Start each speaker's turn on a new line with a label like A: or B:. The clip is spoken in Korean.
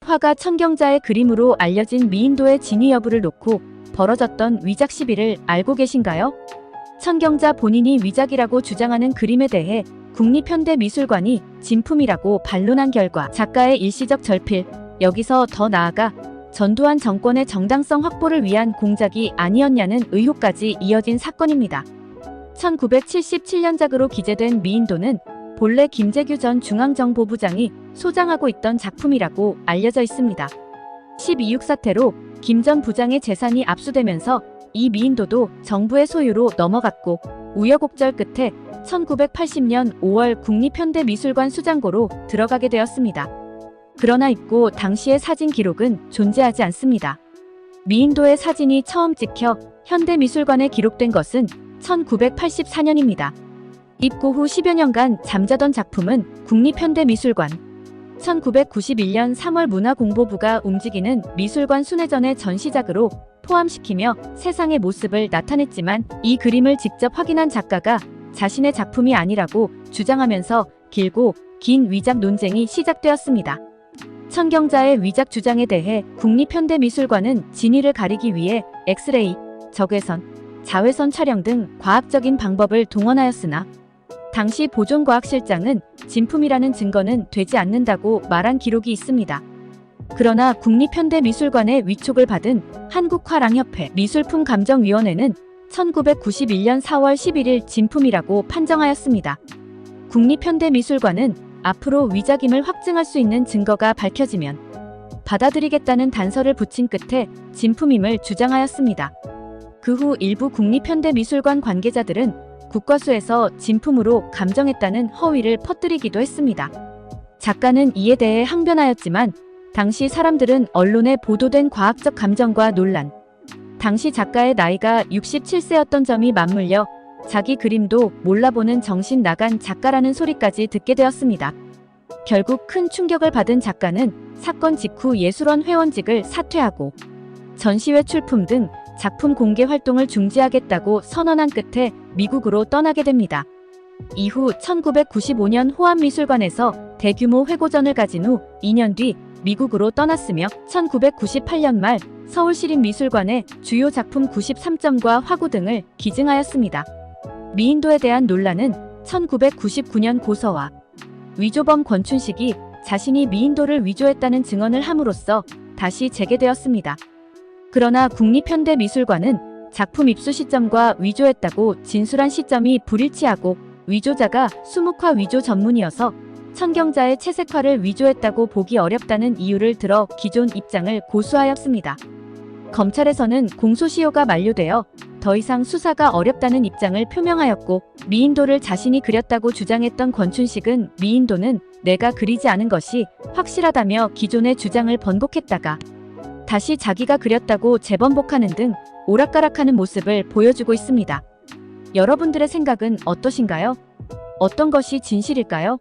A: 화가 천경자의 그림으로 알려진 미인도의 진위 여부를 놓고 벌어졌던 위작 시비를 알고 계신가요? 천경자 본인이 위작이라고 주장하는 그림에 대해 국립현대미술관이 진품이라고 반론한 결과 작가의 일시적 절필, 여기서 더 나아가 전두환 정권의 정당성 확보를 위한 공작이 아니었냐는 의혹까지 이어진 사건입니다. 1977년작으로 기재된 미인도는 본래 김재규 전 중앙정보부장이 소장하고 있던 작품이라고 알려져 있습니다. 12.6 사태로 김 전 부장의 재산이 압수되면서 이 미인도도 정부의 소유로 넘어갔고 우여곡절 끝에 1980년 5월 국립현대미술관 수장고로 들어가게 되었습니다. 그러나 있고 당시의 사진 기록은 존재하지 않습니다. 미인도의 사진이 처음 찍혀 현대미술관에 기록된 것은 1984년입니다. 입고 후 10여 년간 잠자던 작품은 국립현대미술관, 1991년 3월 문화공보부가 움직이는 미술관 순회전의 전시작으로 포함시키며 세상의 모습을 나타냈지만 이 그림을 직접 확인한 작가가 자신의 작품이 아니라고 주장하면서 길고 긴 위작 논쟁이 시작되었습니다. 천경자의 위작 주장에 대해 국립현대미술관은 진위를 가리기 위해 엑스레이, 적외선, 자외선 촬영 등 과학적인 방법을 동원하였으나 당시 보존과학실장은 진품이라는 증거는 되지 않는다고 말한 기록이 있습니다. 그러나 국립현대미술관의 위촉을 받은 한국화랑협회 미술품감정위원회는 1991년 4월 11일 진품이라고 판정하였습니다. 국립현대미술관은 앞으로 위작임을 확증할 수 있는 증거가 밝혀지면 받아들이겠다는 단서를 붙인 끝에 진품임을 주장하였습니다. 그 후 일부 국립현대미술관 관계자들은 국과수에서 진품으로 감정했다는 허위를 퍼뜨리기도 했습니다. 작가는 이에 대해 항변하였지만 당시 사람들은 언론에 보도된 과학적 감정과 논란, 당시 작가의 나이가 67세였던 점이 맞물려 자기 그림도 몰라보는 정신 나간 작가라는 소리까지 듣게 되었습니다. 결국 큰 충격을 받은 작가는 사건 직후 예술원 회원직을 사퇴하고 전시회 출품 등 작품 공개 활동을 중지하겠다고 선언한 끝에 미국으로 떠나게 됩니다. 이후 1995년 호암미술관에서 대규모 회고전을 가진 후 2년 뒤 미국으로 떠났으며 1998년 말 서울시립미술관에 주요 작품 93점과 화구 등을 기증하였습니다. 미인도에 대한 논란은 1999년 고서와 위조범 권춘식이 자신이 미인도를 위조했다는 증언을 함으로써 다시 재개되었습니다. 그러나 국립현대미술관은 작품 입수 시점과 위조했다고 진술한 시점이 불일치하고 위조자가 수묵화 위조 전문이어서 천경자의 채색화를 위조했다고 보기 어렵다는 이유를 들어 기존 입장을 고수하였습니다. 검찰에서는 공소시효가 만료되어 더 이상 수사가 어렵다는 입장을 표명하였고 미인도를 자신이 그렸다고 주장했던 권춘식은 미인도는 내가 그리지 않은 것이 확실하다며 기존의 주장을 번복했다가 다시 자기가 그렸다고 재번복하는 등 오락가락하는 모습을 보여주고 있습니다. 여러분들의 생각은 어떠신가요? 어떤 것이 진실일까요?